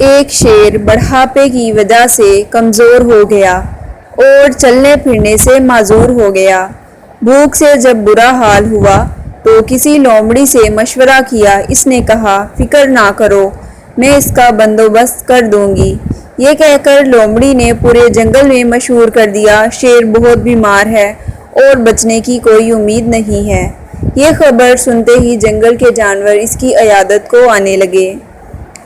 ایک شیر بڑھاپے کی وجہ سے کمزور ہو گیا اور چلنے پھرنے سے معذور ہو گیا۔ بھوک سے جب برا حال ہوا تو کسی لومڑی سے مشورہ کیا۔ اس نے کہا، فکر نہ کرو، میں اس کا بندوبست کر دوں گی۔ یہ کہہ کر لومڑی نے پورے جنگل میں مشہور کر دیا، شیر بہت بیمار ہے اور بچنے کی کوئی امید نہیں ہے۔ یہ خبر سنتے ہی جنگل کے جانور اس کی عیادت کو آنے لگے۔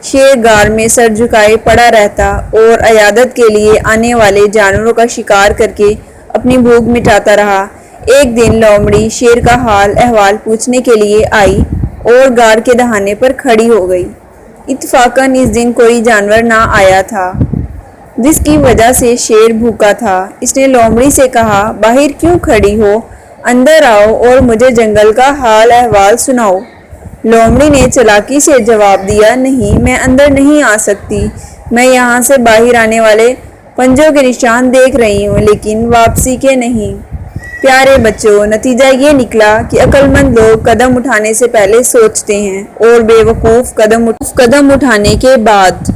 شیر غار میں سر جھکائے پڑا رہتا اور عیادت کے لیے آنے والے جانوروں کا شکار کر کے اپنی بھوک مٹاتا رہا۔ ایک دن لومڑی شیر کا حال احوال پوچھنے کے لیے آئی اور غار کے دہانے پر کھڑی ہو گئی۔ اتفاقاً اس دن کوئی جانور نہ آیا تھا، جس کی وجہ سے شیر بھوکا تھا۔ اس نے لومڑی سے کہا، باہر کیوں کھڑی ہو؟ اندر آؤ اور مجھے جنگل کا حال احوال سناؤ۔ لومڑی نے چالاکی سے جواب دیا، نہیں، میں اندر نہیں آ سکتی۔ میں یہاں سے باہر آنے والے پنجوں کے نشان دیکھ رہی ہوں، لیکن واپسی کے نہیں۔ پیارے بچوں، نتیجہ یہ نکلا کہ عقل مند لوگ قدم اٹھانے سے پہلے سوچتے ہیں اور بے وقوف قدم اٹھانے کے بعد